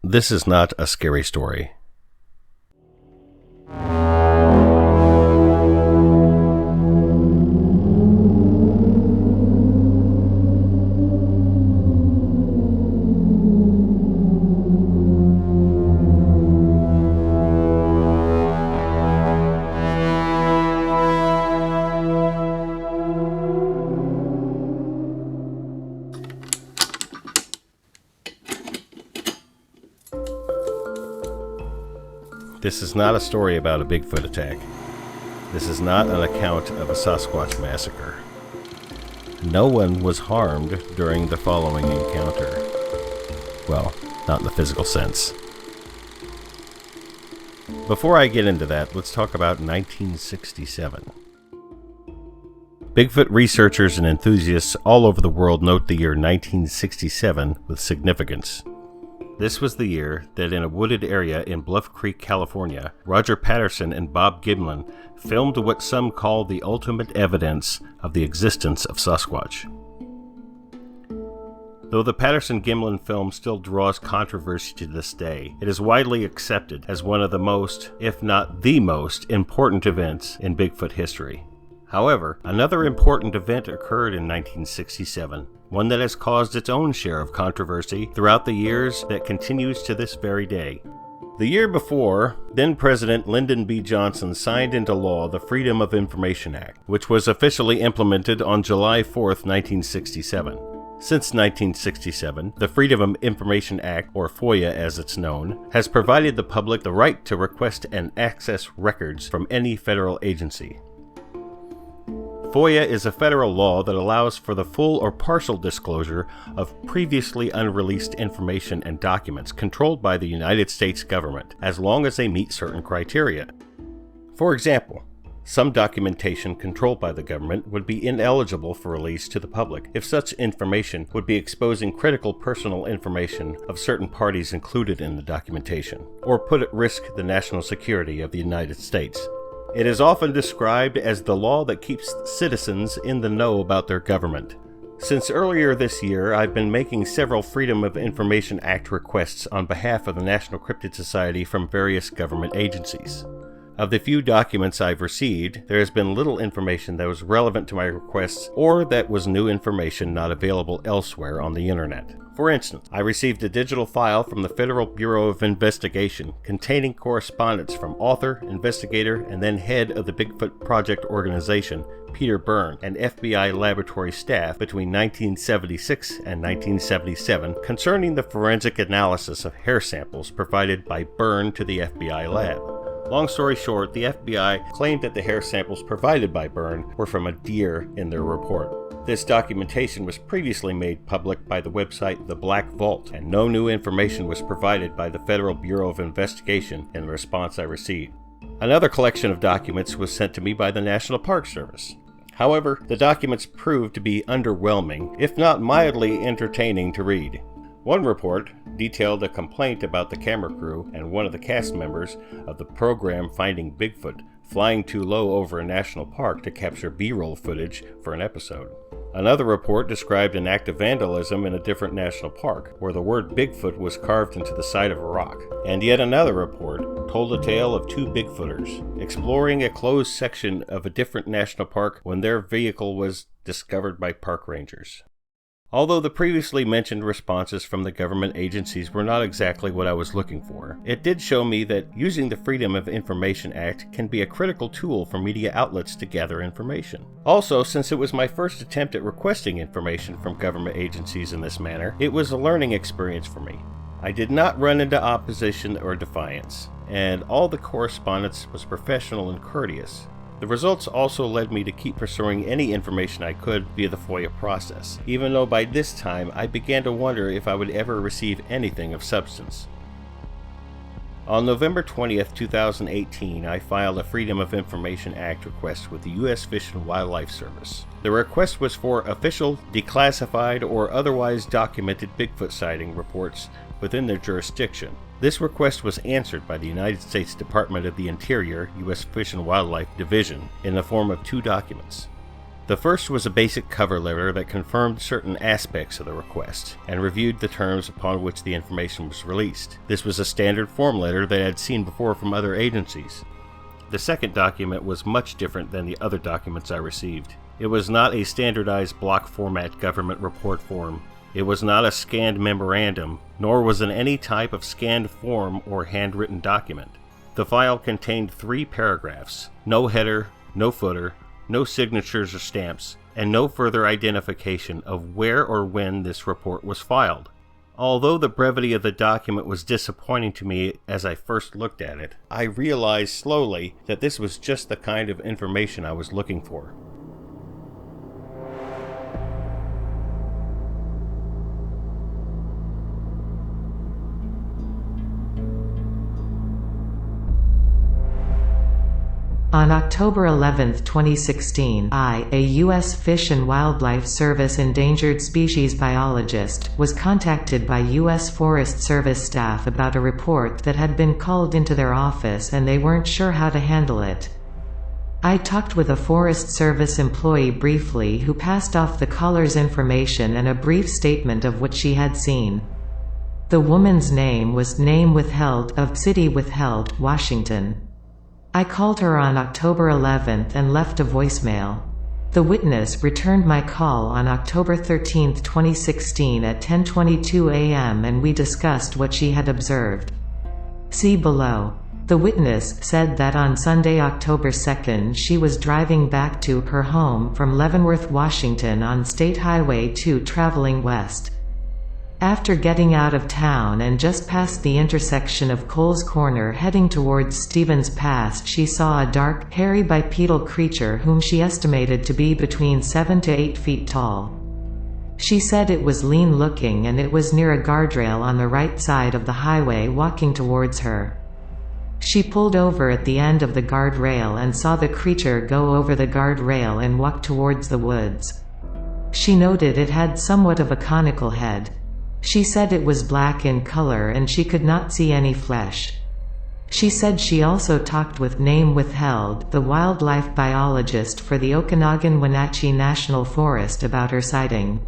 This is not a scary story. This is not a story about a Bigfoot attack. This is not an account of a Sasquatch massacre. No one was harmed during the following encounter. Well, not in the physical sense. Before I get into that, let's talk about 1967. Bigfoot researchers and enthusiasts all over the world note the year 1967 with significance. This was the year that in a wooded area in Bluff Creek, California, Roger Patterson and Bob Gimlin filmed what some call the ultimate evidence of the existence of Sasquatch. Though the Patterson-Gimlin film still draws controversy to this day, it is widely accepted as one of the most, if not the most, important events in Bigfoot history. However, another important event occurred in 1967, one that has caused its own share of controversy throughout the years that continues to this very day. The year before, then-President Lyndon B. Johnson signed into law the Freedom of Information Act, which was officially implemented on July 4, 1967. Since 1967, the Freedom of Information Act, or FOIA as it's known, has provided the public the right to request and access records from any federal agency. FOIA is a federal law that allows for the full or partial disclosure of previously unreleased information and documents controlled by the United States government, as long as they meet certain criteria. For example, some documentation controlled by the government would be ineligible for release to the public if such information would be exposing critical personal information of certain parties included in the documentation, or put at risk the national security of the United States. It is often described as the law that keeps citizens in the know about their government. Since earlier this year, I've been making several Freedom of Information Act requests on behalf of the National Cryptid Society from various government agencies. Of the few documents I've received, there has been little information that was relevant to my requests or that was new information not available elsewhere on the internet. For instance, I received a digital file from the Federal Bureau of Investigation containing correspondence from author, investigator, and then head of the Bigfoot Project organization, Peter Byrne, and FBI laboratory staff between 1976 and 1977 concerning the forensic analysis of hair samples provided by Byrne to the FBI lab. Long story short, the FBI claimed that the hair samples provided by Byrne were from a deer in their report. This documentation was previously made public by the website The Black Vault, and no new information was provided by the Federal Bureau of Investigation in the response I received. Another collection of documents was sent to me by the National Park Service. However, the documents proved to be underwhelming, if not mildly entertaining to read. One report detailed a complaint about the camera crew and one of the cast members of the program Finding Bigfoot flying too low over a national park to capture B-roll footage for an episode. Another report described an act of vandalism in a different national park, where the word Bigfoot was carved into the side of a rock. And yet another report told a tale of two Bigfooters exploring a closed section of a different national park when their vehicle was discovered by park rangers. Although the previously mentioned responses from the government agencies were not exactly what I was looking for, it did show me that using the Freedom of Information Act can be a critical tool for media outlets to gather information. Also, since it was my first attempt at requesting information from government agencies in this manner, it was a learning experience for me. I did not run into opposition or defiance, and all the correspondence was professional and courteous. The results also led me to keep pursuing any information I could via the FOIA process, even though by this time I began to wonder if I would ever receive anything of substance. On November 20th, 2018, I filed a Freedom of Information Act request with the U.S. Fish and Wildlife Service. The request was for official, declassified, or otherwise documented Bigfoot sighting reports within their jurisdiction. This request was answered by the United States Department of the Interior, U.S. Fish and Wildlife Division, in the form of two documents. The first was a basic cover letter that confirmed certain aspects of the request and reviewed the terms upon which the information was released. This was a standard form letter that I had seen before from other agencies. The second document was much different than the other documents I received. It was not a standardized block format government report form. It was not a scanned memorandum, nor was it any type of scanned form or handwritten document. The file contained 3 paragraphs, no header, no footer, no signatures or stamps, and no further identification of where or when this report was filed. Although the brevity of the document was disappointing to me as I first looked at it, I realized slowly that this was just the kind of information I was looking for. On October 11, 2016, I, a U.S. Fish and Wildlife Service endangered species biologist, was contacted by U.S. Forest Service staff about a report that had been called into their office and they weren't sure how to handle it. I talked with a Forest Service employee briefly who passed off the caller's information and a brief statement of what she had seen. The woman's name was Name Withheld of City Withheld, Washington. I called her on October 11 and left a voicemail. The witness returned my call on October 13, 2016 at 10:22 a.m. and we discussed what she had observed. See below. The witness said that on Sunday, October 2, she was driving back to her home from Leavenworth, Washington on State Highway 2 traveling west. After getting out of town and just past the intersection of Coles Corner heading towards Stevens Pass, she saw a dark, hairy bipedal creature whom she estimated to be between 7 to 8 feet tall. She said it was lean-looking and it was near a guardrail on the right side of the highway walking towards her. She pulled over at the end of the guardrail and saw the creature go over the guardrail and walk towards the woods. She noted it had somewhat of a conical head. She said it was black in color and she could not see any flesh. She said she also talked with Name Withheld, the wildlife biologist for the Okanogan Wenatchee National Forest, about her sighting.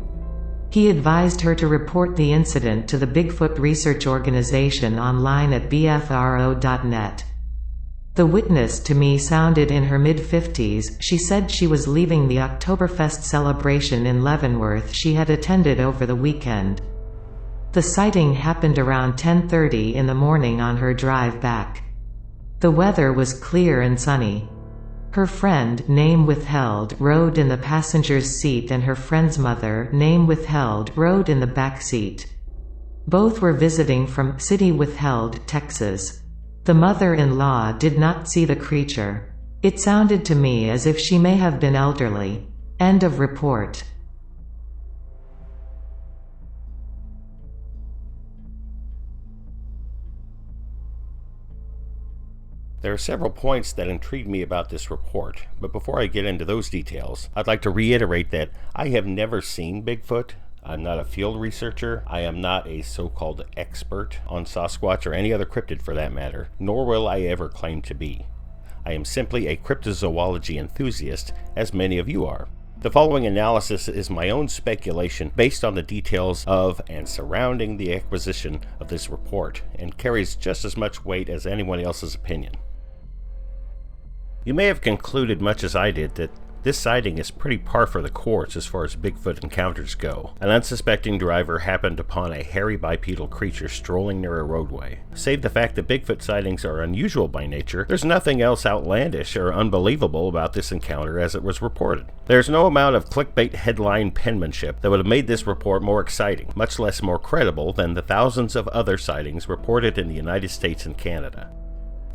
He advised her to report the incident to the Bigfoot Research Organization online at bfro.net. The witness to me sounded in her mid-50s. She said she was leaving the Oktoberfest celebration in Leavenworth she had attended over the weekend. The sighting happened around 10:30 in the morning on her drive back. The weather was clear and sunny. Her friend, Name Withheld, rode in the passenger's seat and her friend's mother, Name Withheld, rode in the back seat. Both were visiting from City Withheld, Texas. The mother-in-law did not see the creature. It sounded to me as if she may have been elderly. End of report. There are several points that intrigue me about this report, but before I get into those details, I'd like to reiterate that I have never seen Bigfoot. I'm not a field researcher. I am not a so-called expert on Sasquatch or any other cryptid for that matter, nor will I ever claim to be. I am simply a cryptozoology enthusiast, as many of you are. The following analysis is my own speculation based on the details of and surrounding the acquisition of this report, and carries just as much weight as anyone else's opinion. You may have concluded, much as I did, that this sighting is pretty par for the course as far as Bigfoot encounters go. An unsuspecting driver happened upon a hairy bipedal creature strolling near a roadway. Save the fact that Bigfoot sightings are unusual by nature, there's nothing else outlandish or unbelievable about this encounter as it was reported. There's no amount of clickbait headline penmanship that would have made this report more exciting, much less more credible than the thousands of other sightings reported in the United States and Canada.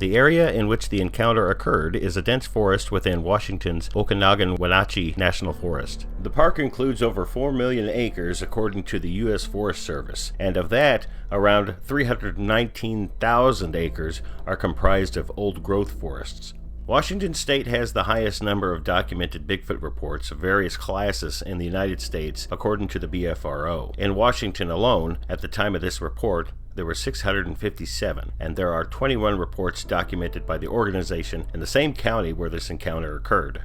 The area in which the encounter occurred is a dense forest within Washington's Okanogan Wenatchee National Forest. The park includes over 4 million acres according to the U.S. Forest Service, and of that, around 319,000 acres are comprised of old-growth forests. Washington State has the highest number of documented Bigfoot reports of various classes in the United States according to the BFRO. In Washington alone, at the time of this report, there were 657, and there are 21 reports documented by the organization in the same county where this encounter occurred.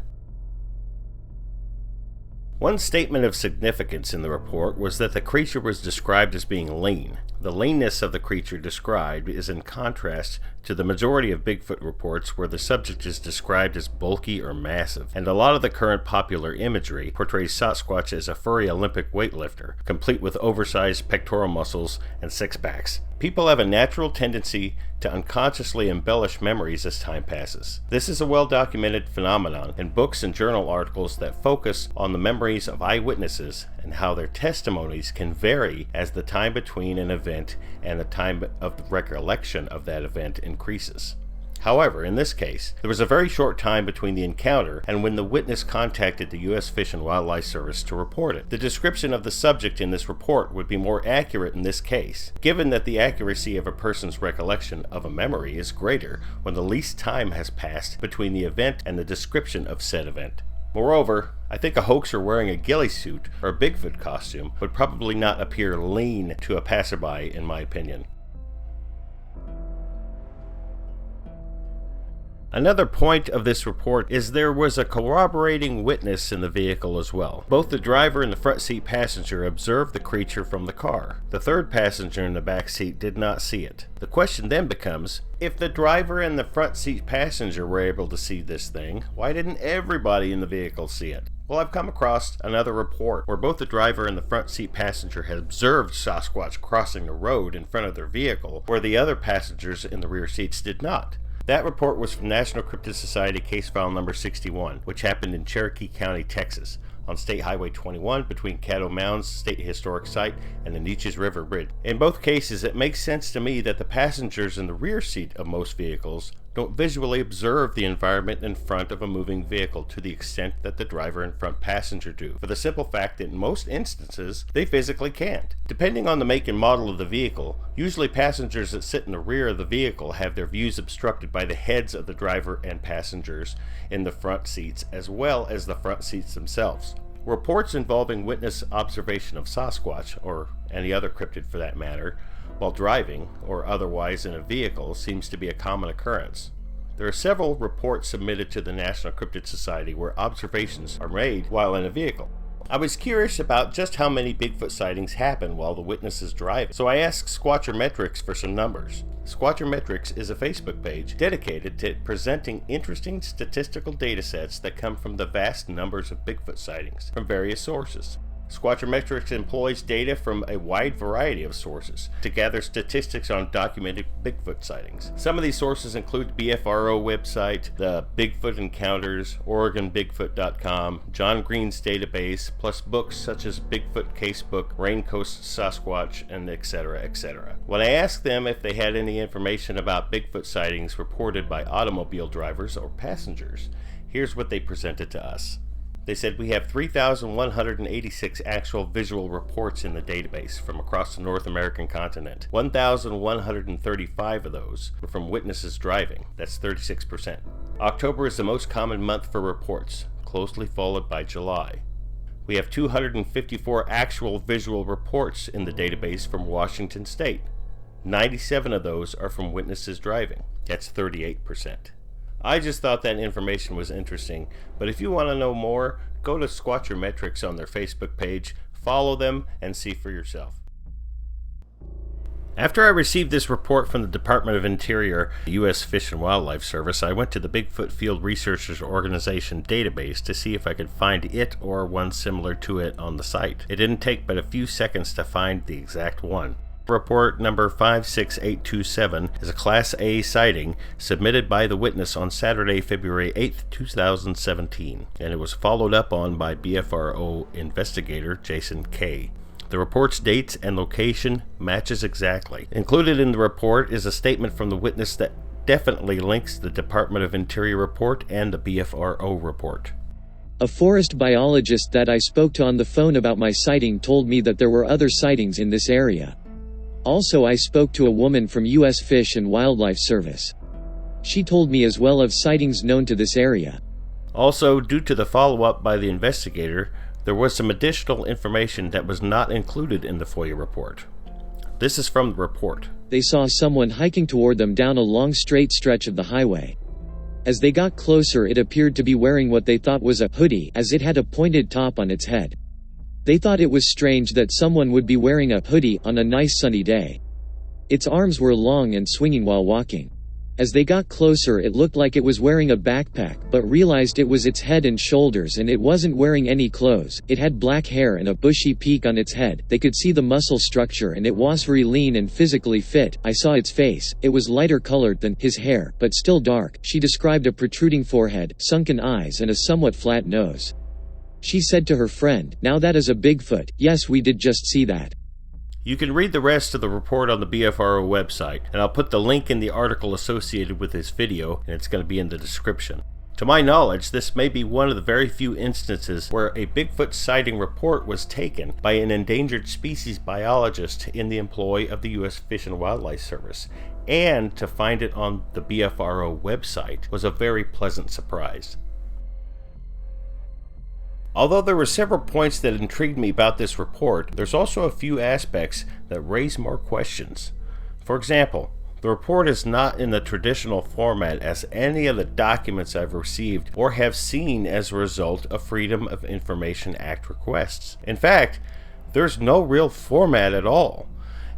One statement of significance in the report was that the creature was described as being lean. The leanness of the creature described is in contrast to the majority of Bigfoot reports where the subject is described as bulky or massive, and a lot of the current popular imagery portrays Sasquatch as a furry Olympic weightlifter, complete with oversized pectoral muscles and six-packs. People have a natural tendency to unconsciously embellish memories as time passes. This is a well-documented phenomenon in books and journal articles that focus on the memories of eyewitnesses and how their testimonies can vary as the time between an event and the time of the recollection of that event increases. However, in this case, there was a very short time between the encounter and when the witness contacted the U.S. Fish and Wildlife Service to report it. The description of the subject in this report would be more accurate in this case, given that the accuracy of a person's recollection of a memory is greater when the least time has passed between the event and the description of said event. Moreover, I think a hoaxer wearing a ghillie suit or a Bigfoot costume would probably not appear lean to a passerby, in my opinion. Another point of this report is there was a corroborating witness in the vehicle as well. Both the driver and the front seat passenger observed the creature from the car. The third passenger in the back seat did not see it. The question then becomes, if the driver and the front seat passenger were able to see this thing, why didn't everybody in the vehicle see it? Well, I've come across another report where both the driver and the front seat passenger had observed Sasquatch crossing the road in front of their vehicle, where the other passengers in the rear seats did not. That report was from National Cryptid Society case file number 61, which happened in Cherokee County, Texas, on State Highway 21 between Caddo Mounds State Historic Site and the Neches River Bridge. In both cases, it makes sense to me that the passengers in the rear seat of most vehicles don't visually observe the environment in front of a moving vehicle to the extent that the driver and front passenger do, for the simple fact that in most instances, they physically can't. Depending on the make and model of the vehicle, usually passengers that sit in the rear of the vehicle have their views obstructed by the heads of the driver and passengers in the front seats, as well as the front seats themselves. Reports involving witness observation of Sasquatch, or any other cryptid for that matter, while driving or otherwise in a vehicle seems to be a common occurrence. There are several reports submitted to the National Cryptid Society where observations are made while in a vehicle. I was curious about just how many Bigfoot sightings happen while the witness is driving, so I asked Squatchermetrics for some numbers. Squatchermetrics is a Facebook page dedicated to presenting interesting statistical data sets that come from the vast numbers of Bigfoot sightings from various sources. Squatchermetrics employs data from a wide variety of sources to gather statistics on documented Bigfoot sightings. Some of these sources include the BFRO website, the Bigfoot Encounters, OregonBigfoot.com, John Green's database, plus books such as Bigfoot Casebook, Raincoast Sasquatch, and etc., etc. When I asked them if they had any information about Bigfoot sightings reported by automobile drivers or passengers, here's what they presented to us. They said we have 3,186 actual visual reports in the database from across the North American continent. 1,135 of those were from witnesses driving. That's 36%. October is the most common month for reports, closely followed by July. We have 254 actual visual reports in the database from Washington State. 97 of those are from witnesses driving. That's 38%. I just thought that information was interesting, but if you want to know more, go to Squatchermetrics on their Facebook page, follow them, and see for yourself. After I received this report from the Department of Interior, U.S. Fish and Wildlife Service, I went to the Bigfoot Field Researchers Organization database to see if I could find it or one similar to it on the site. It didn't take but a few seconds to find the exact one. Report number 56827 is a Class A sighting submitted by the witness on Saturday, February 8, 2017, and it was followed up on by BFRO investigator Jason K. The report's dates and location matches exactly. Included in the report is a statement from the witness that definitely links the Department of Interior report and the BFRO report. A forest biologist that I spoke to on the phone about my sighting told me that there were other sightings in this area. Also, I spoke to a woman from U.S. Fish and Wildlife Service. She told me as well of sightings known to this area. Also, due to the follow-up by the investigator, there was some additional information that was not included in the FOIA report. This is from the report. They saw someone hiking toward them down a long straight stretch of the highway. As they got closer, it appeared to be wearing what they thought was a hoodie, as it had a pointed top on its head. They thought it was strange that someone would be wearing a hoodie on a nice sunny day. Its arms were long and swinging while walking. As they got closer, it looked like it was wearing a backpack, but realized it was its head and shoulders, and it wasn't wearing any clothes. It had black hair and a bushy peak on its head. They could see the muscle structure, and it was very lean and physically fit. I saw its face. It was lighter colored than his hair, but still dark. She described a protruding forehead, sunken eyes, and a somewhat flat nose. She said to her friend, "Now that is a Bigfoot." Yes, we did just see that. You can read the rest of the report on the BFRO website, and I'll put the link in the article associated with this video, and it's going to be in the description. To my knowledge, this may be one of the very few instances where a Bigfoot sighting report was taken by an endangered species biologist in the employ of the U.S. Fish and Wildlife Service, and to find it on the BFRO website was a very pleasant surprise. Although there were several points that intrigued me about this report, there's also a few aspects that raise more questions. For example, the report is not in the traditional format as any of the documents I've received or have seen as a result of Freedom of Information Act requests. In fact, there's no real format at all,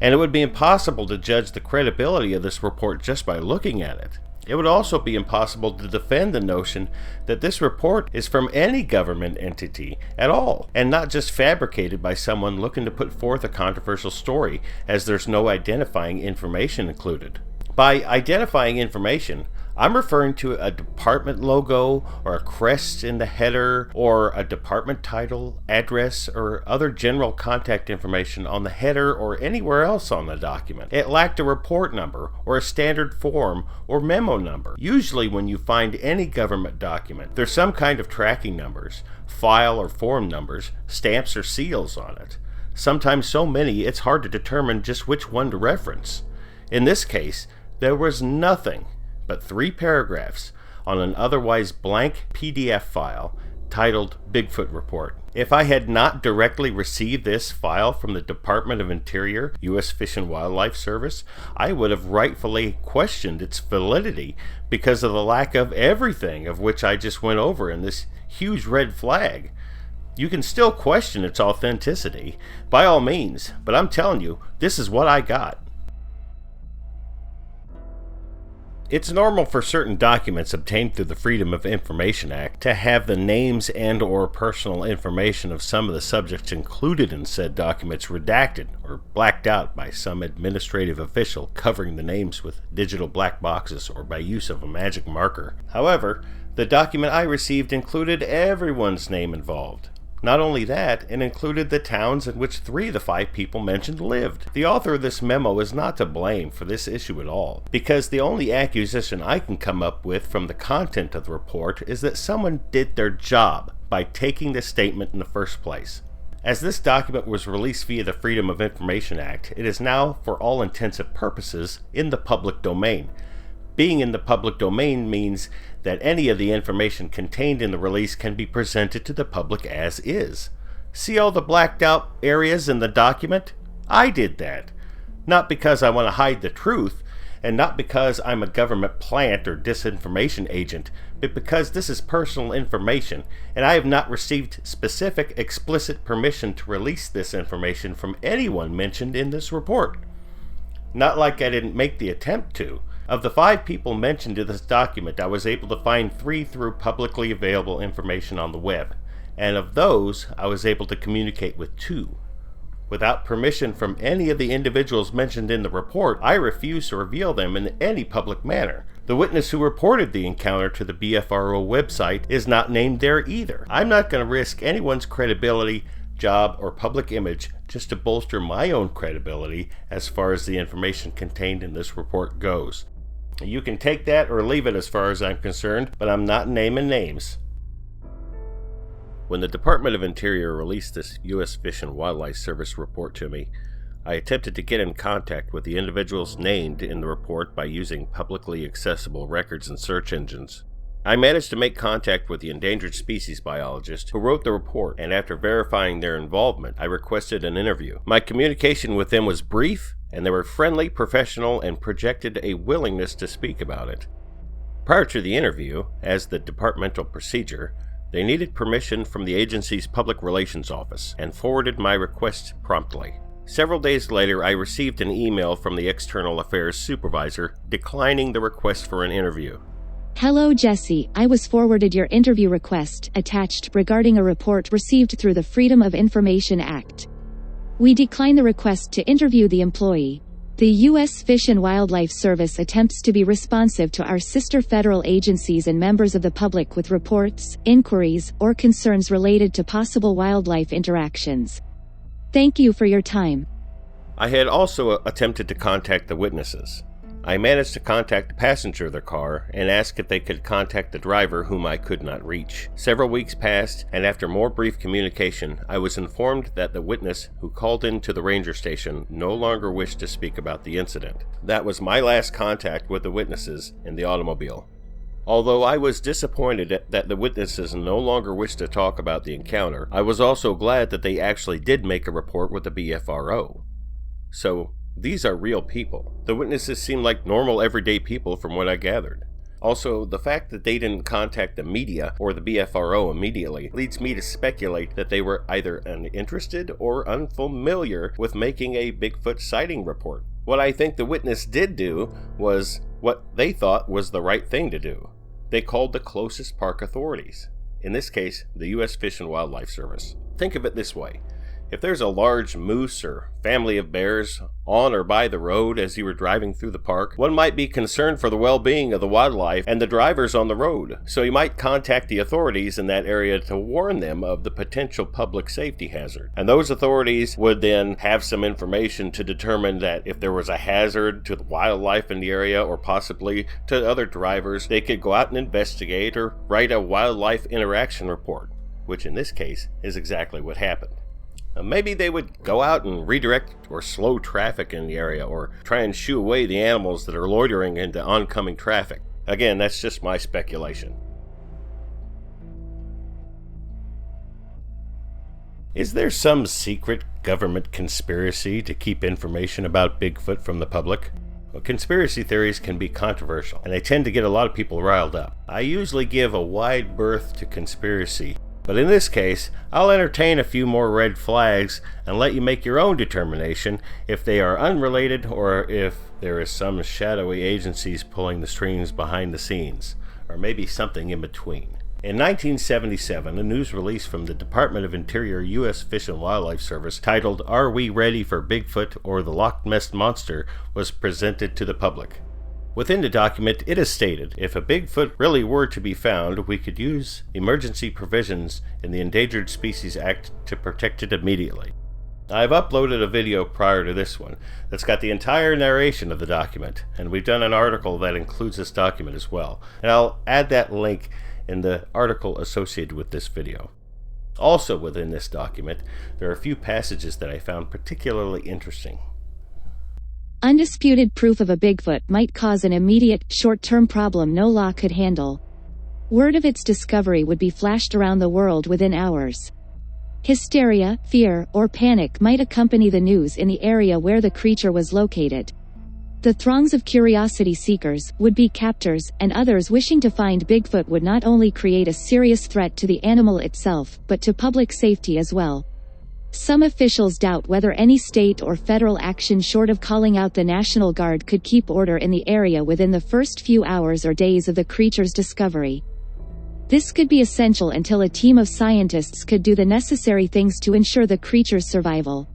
and it would be impossible to judge the credibility of this report just by looking at it. It would also be impossible to defend the notion that this report is from any government entity at all, and not just fabricated by someone looking to put forth a controversial story, as there's no identifying information included. By identifying information, I'm referring to a department logo or a crest in the header or a department title, address, or other general contact information on the header or anywhere else on the document. It lacked a report number or a standard form or memo number. Usually when you find any government document, there's some kind of tracking numbers, file or form numbers, stamps or seals on it. Sometimes so many it's hard to determine just which one to reference. In this case, there was nothing but 3 paragraphs on an otherwise blank PDF file titled Bigfoot Report. If I had not directly received this file from the Department of Interior, U.S. Fish and Wildlife Service, I would have rightfully questioned its validity because of the lack of everything of which I just went over in this huge red flag. You can still question its authenticity, by all means, but I'm telling you, this is what I got. It's normal for certain documents obtained through the Freedom of Information Act to have the names and/or personal information of some of the subjects included in said documents redacted or blacked out by some administrative official covering the names with digital black boxes or by use of a magic marker. However, the document I received included everyone's name involved. Not only that, it included the towns in which 3 of the 5 people mentioned lived. The author of this memo is not to blame for this issue at all, because the only accusation I can come up with from the content of the report is that someone did their job by taking this statement in the first place. As this document was released via the Freedom of Information Act, it is now, for all intents and purposes, in the public domain. Being in the public domain means that any of the information contained in the release can be presented to the public as is. See all the blacked out areas in the document? I did that. Not because I want to hide the truth, and not because I'm a government plant or disinformation agent, but because this is personal information, and I have not received specific, explicit permission to release this information from anyone mentioned in this report. Not like I didn't make the attempt to. Of the 5 people mentioned in this document, I was able to find 3 through publicly available information on the web, and of those, I was able to communicate with 2. Without permission from any of the individuals mentioned in the report, I refuse to reveal them in any public manner. The witness who reported the encounter to the BFRO website is not named there either. I'm not going to risk anyone's credibility, job, or public image just to bolster my own credibility as far as the information contained in this report goes. You can take that or leave it as far as I'm concerned, but I'm not naming names. When the Department of Interior released this U.S. Fish and Wildlife Service report to me, I attempted to get in contact with the individuals named in the report by using publicly accessible records and search engines. I managed to make contact with the Endangered Species Biologist who wrote the report, and after verifying their involvement, I requested an interview. My communication with them was brief, and they were friendly, professional, and projected a willingness to speak about it. Prior to the interview, as the departmental procedure, they needed permission from the agency's public relations office and forwarded my request promptly. Several days later, I received an email from the external affairs supervisor declining the request for an interview. Hello Jesse, I was forwarded your interview request, attached, regarding a report received through the Freedom of Information Act. We decline the request to interview the employee. The U.S. Fish and Wildlife Service attempts to be responsive to our sister federal agencies and members of the public with reports, inquiries, or concerns related to possible wildlife interactions. Thank you for your time. I had also attempted to contact the witnesses. I managed to contact the passenger of their car and asked if they could contact the driver, whom I could not reach. Several weeks passed, and after more brief communication, I was informed that the witness who called into the ranger station no longer wished to speak about the incident. That was my last contact with the witnesses in the automobile. Although I was disappointed that the witnesses no longer wished to talk about the encounter, I was also glad that they actually did make a report with the BFRO. So, these are real people. The witnesses seem like normal everyday people from what I gathered. Also, the fact that they didn't contact the media or the BFRO immediately leads me to speculate that they were either uninterested or unfamiliar with making a Bigfoot sighting report. What I think the witness did do was what they thought was the right thing to do. They called the closest park authorities. In this case, the U.S. Fish and Wildlife Service. Think of it this way. If there's a large moose or family of bears on or by the road as you were driving through the park, one might be concerned for the well-being of the wildlife and the drivers on the road, so you might contact the authorities in that area to warn them of the potential public safety hazard. And those authorities would then have some information to determine that if there was a hazard to the wildlife in the area or possibly to other drivers, they could go out and investigate or write a wildlife interaction report, which in this case is exactly what happened. Maybe they would go out and redirect or slow traffic in the area or try and shoo away the animals that are loitering into oncoming traffic. Again, that's just my speculation. Is there some secret government conspiracy to keep information about Bigfoot from the public? Well, conspiracy theories can be controversial, and they tend to get a lot of people riled up. I usually give a wide berth to conspiracy, but in this case, I'll entertain a few more red flags and let you make your own determination if they are unrelated or if there is some shadowy agencies pulling the strings behind the scenes, or maybe something in between. In 1977, a news release from the Department of Interior U.S. Fish and Wildlife Service titled "Are We Ready for Bigfoot or the Loch Ness Monster?" was presented to the public. Within the document, it is stated, if a Bigfoot really were to be found, we could use emergency provisions in the Endangered Species Act to protect it immediately. I've uploaded a video prior to this one that's got the entire narration of the document, and we've done an article that includes this document as well. And I'll add that link in the article associated with this video. Also within this document, there are a few passages that I found particularly interesting. Undisputed proof of a Bigfoot might cause an immediate, short-term problem no law could handle. Word of its discovery would be flashed around the world within hours. Hysteria, fear, or panic might accompany the news in the area where the creature was located. The throngs of curiosity seekers, would-be captors, and others wishing to find Bigfoot would not only create a serious threat to the animal itself, but to public safety as well. Some officials doubt whether any state or federal action short of calling out the National Guard could keep order in the area within the first few hours or days of the creature's discovery. This could be essential until a team of scientists could do the necessary things to ensure the creature's survival.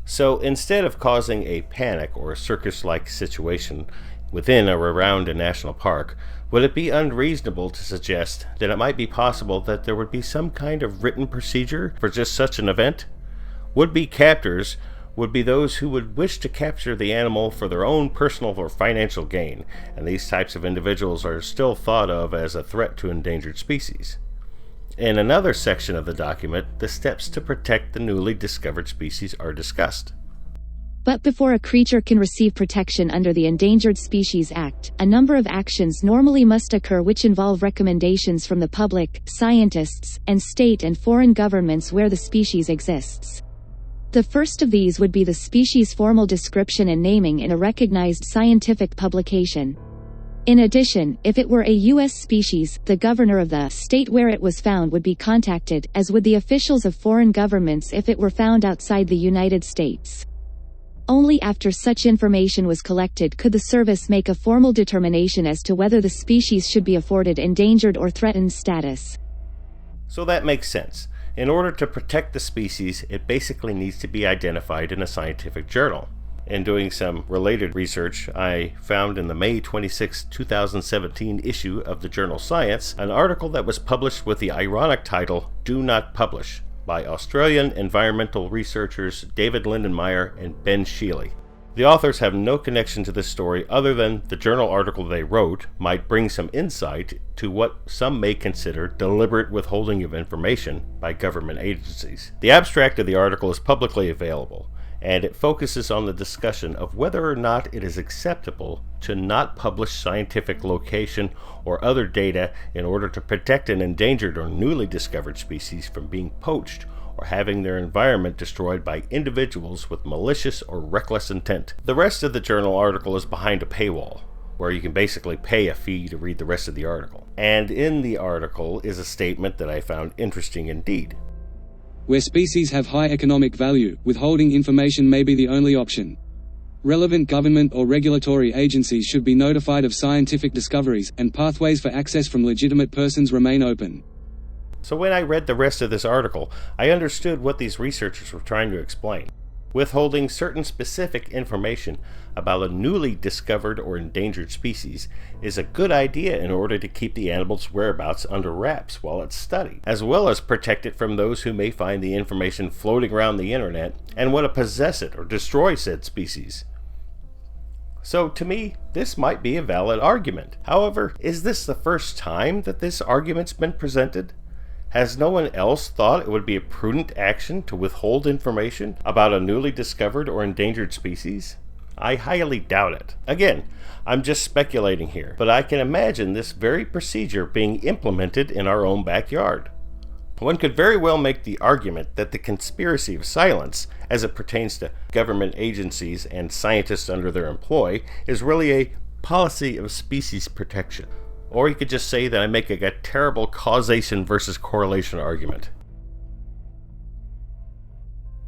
So instead of causing a panic or circus-like situation within or around a national park, would it be unreasonable to suggest that it might be possible that there would be some kind of written procedure for just such an event? Would-be captors would be those who would wish to capture the animal for their own personal or financial gain, and these types of individuals are still thought of as a threat to endangered species. In another section of the document, the steps to protect the newly discovered species are discussed. But before a creature can receive protection under the Endangered Species Act, a number of actions normally must occur which involve recommendations from the public, scientists, and state and foreign governments where the species exists. The first of these would be the species' formal description and naming in a recognized scientific publication. In addition, if it were a U.S. species, the governor of the state where it was found would be contacted, as would the officials of foreign governments if it were found outside the United States. Only after such information was collected could the service make a formal determination as to whether the species should be afforded endangered or threatened status. So that makes sense. In order to protect the species, it basically needs to be identified in a scientific journal. In doing some related research, I found in the May 26, 2017 issue of the journal Science an article that was published with the ironic title, "Do Not Publish," by Australian environmental researchers David Lindenmayer and Ben Shealy. The authors have no connection to this story other than the journal article they wrote might bring some insight to what some may consider deliberate withholding of information by government agencies. The abstract of the article is publicly available, and it focuses on the discussion of whether or not it is acceptable to not publish scientific location or other data in order to protect an endangered or newly discovered species from being poached or having their environment destroyed by individuals with malicious or reckless intent. The rest of the journal article is behind a paywall, where you can basically pay a fee to read the rest of the article. And in the article is a statement that I found interesting indeed. Where species have high economic value, withholding information may be the only option. Relevant government or regulatory agencies should be notified of scientific discoveries, and pathways for access from legitimate persons remain open. So when I read the rest of this article, I understood what these researchers were trying to explain. Withholding certain specific information about a newly discovered or endangered species is a good idea in order to keep the animal's whereabouts under wraps while it's studied, as well as protect it from those who may find the information floating around the internet and want to possess it or destroy said species. So to me, this might be a valid argument. However, is this the first time that this argument's been presented? Has no one else thought it would be a prudent action to withhold information about a newly discovered or endangered species? I highly doubt it. Again, I'm just speculating here, but I can imagine this very procedure being implemented in our own backyard. One could very well make the argument that the conspiracy of silence, as it pertains to government agencies and scientists under their employ, is really a policy of species protection. Or you could just say that I'm making a terrible causation versus correlation argument.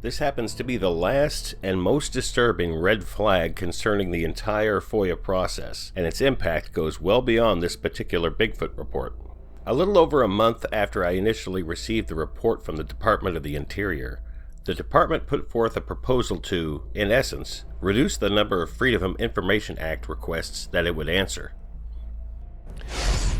This happens to be the last and most disturbing red flag concerning the entire FOIA process, and its impact goes well beyond this particular Bigfoot report. A little over a month after I initially received the report from the Department of the Interior, the department put forth a proposal to, in essence, reduce the number of Freedom of Information Act requests that it would answer.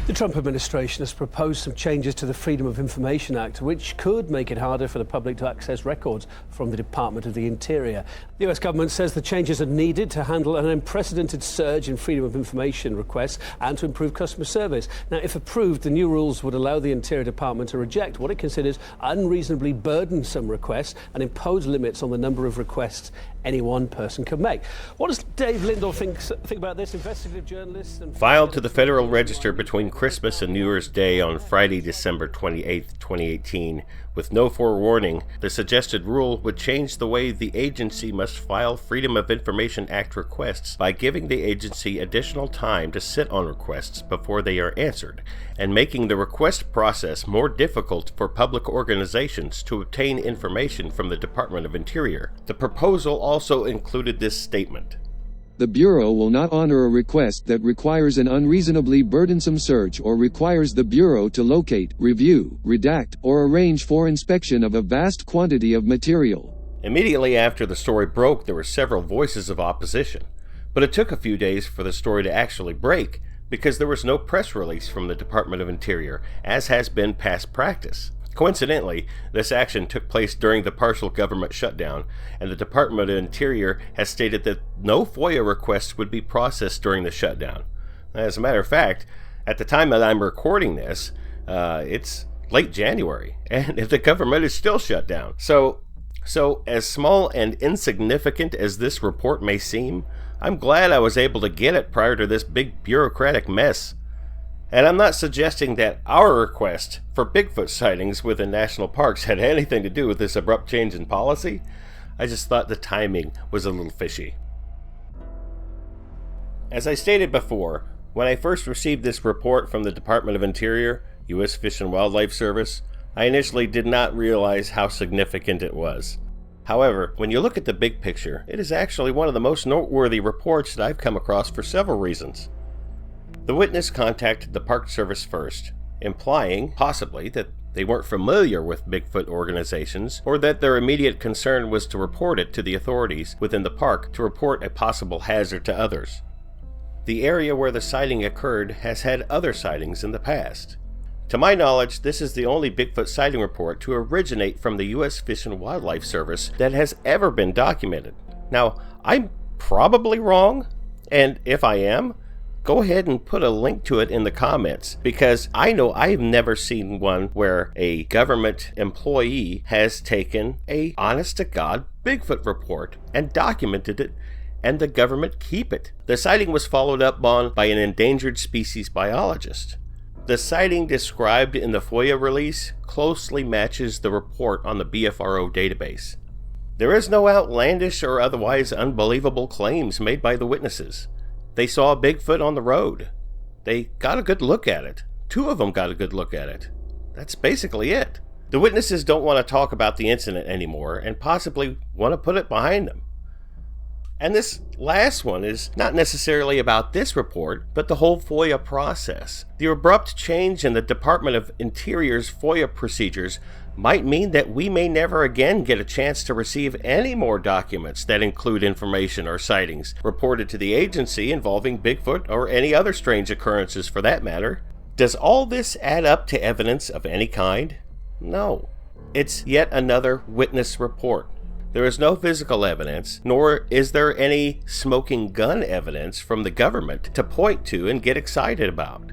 The Trump administration has proposed some changes to the Freedom of Information Act, which could make it harder for the public to access records from the Department of the Interior. The US government says the changes are needed to handle an unprecedented surge in Freedom of Information requests and to improve customer service. Now, if approved, the new rules would allow the Interior Department to reject what it considers unreasonably burdensome requests and impose limits on the number of requests any one person can make. What does Dave Lindell think about this? Investigative journalist and filed to the Federal Register between Christmas and New Year's Day on Friday, December 28, 2018. With no forewarning, the suggested rule would change the way the agency must file Freedom of Information Act requests by giving the agency additional time to sit on requests before they are answered, and making the request process more difficult for public organizations to obtain information from the Department of Interior. The proposal also included this statement: The Bureau will not honor a request that requires an unreasonably burdensome search or requires the Bureau to locate, review, redact, or arrange for inspection of a vast quantity of material. Immediately after the story broke, there were several voices of opposition, but it took a few days for the story to actually break because there was no press release from the Department of Interior, as has been past practice. Coincidentally, this action took place during the partial government shutdown, and the Department of Interior has stated that no FOIA requests would be processed during the shutdown. As a matter of fact, at the time that I'm recording this, it's late January, and the government is still shut down. So as small and insignificant as this report may seem, I'm glad I was able to get it prior to this big bureaucratic mess. And I'm not suggesting that our request for Bigfoot sightings within national parks had anything to do with this abrupt change in policy. I just thought the timing was a little fishy. As I stated before, When I first received this report from the Department of Interior, U.S. Fish and Wildlife Service, I initially did not realize how significant it was. However, when you look at the big picture, it is actually one of the most noteworthy reports that I've come across for several reasons. The witness contacted the Park Service first, implying, possibly, that they weren't familiar with Bigfoot organizations, or that their immediate concern was to report it to the authorities within the park to report a possible hazard to others. The area where the sighting occurred has had other sightings in the past. To my knowledge, this is the only Bigfoot sighting report to originate from the U.S. Fish and Wildlife Service that has ever been documented. Now, I'm probably wrong, and if I am, go ahead and put a link to it in the comments, because I know I've never seen one where a government employee has taken a honest-to-God Bigfoot report and documented it, and the government keep it. The sighting was followed up on by an endangered species biologist. The sighting described in the FOIA release closely matches the report on the BFRO database. There is no outlandish or otherwise unbelievable claims made by the witnesses. They saw a Bigfoot on the road. They got a good look at it. 2 of them got a good look at it. That's basically it. The witnesses don't want to talk about the incident anymore and possibly want to put it behind them. And this last one is not necessarily about this report, but the whole FOIA process. The abrupt change in the Department of Interior's FOIA procedures might mean that we may never again get a chance to receive any more documents that include information or sightings reported to the agency involving Bigfoot or any other strange occurrences for that matter. Does all this add up to evidence of any kind? No. It's yet another witness report. There is no physical evidence, nor is there any smoking gun evidence from the government to point to and get excited about.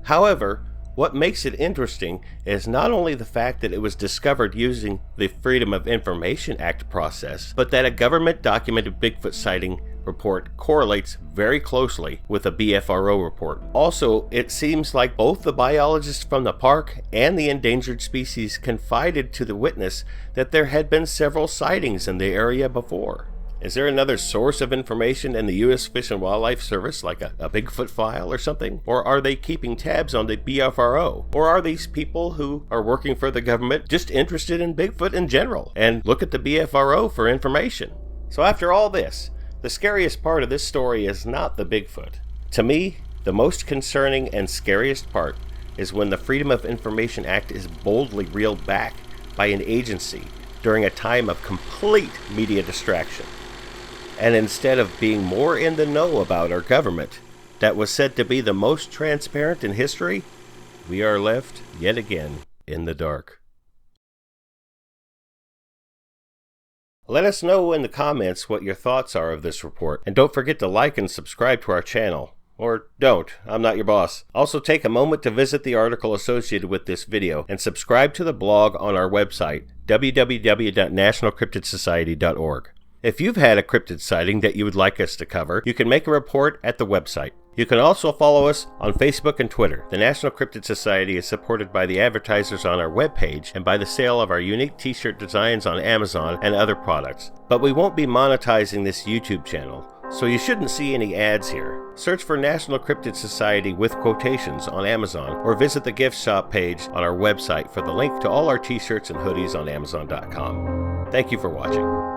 However, what makes it interesting is not only the fact that it was discovered using the Freedom of Information Act process, but that a government-documented Bigfoot sighting report correlates very closely with a BFRO report. Also, it seems like both the biologists from the park and the endangered species confided to the witness that there had been several sightings in the area before. Is there another source of information in the U.S. Fish and Wildlife Service, like a Bigfoot file or something? Or are they keeping tabs on the BFRO? Or are these people who are working for the government just interested in Bigfoot in general and look at the BFRO for information? So after all this, the scariest part of this story is not the Bigfoot. To me, the most concerning and scariest part is when the Freedom of Information Act is boldly reeled back by an agency during a time of complete media distraction. And instead of being more in the know about our government, that was said to be the most transparent in history, we are left, yet again, in the dark. Let us know in the comments what your thoughts are of this report, and don't forget to like and subscribe to our channel. Or don't, I'm not your boss. Also take a moment to visit the article associated with this video, and subscribe to the blog on our website, www.nationalcryptidsociety.org. If you've had a cryptid sighting that you would like us to cover, you can make a report at the website. You can also follow us on Facebook and Twitter. The National Cryptid Society is supported by the advertisers on our webpage and by the sale of our unique t-shirt designs on Amazon and other products. But we won't be monetizing this YouTube channel, so you shouldn't see any ads here. Search for National Cryptid Society with quotations on Amazon, or visit the gift shop page on our website for the link to all our t-shirts and hoodies on Amazon.com. Thank you for watching.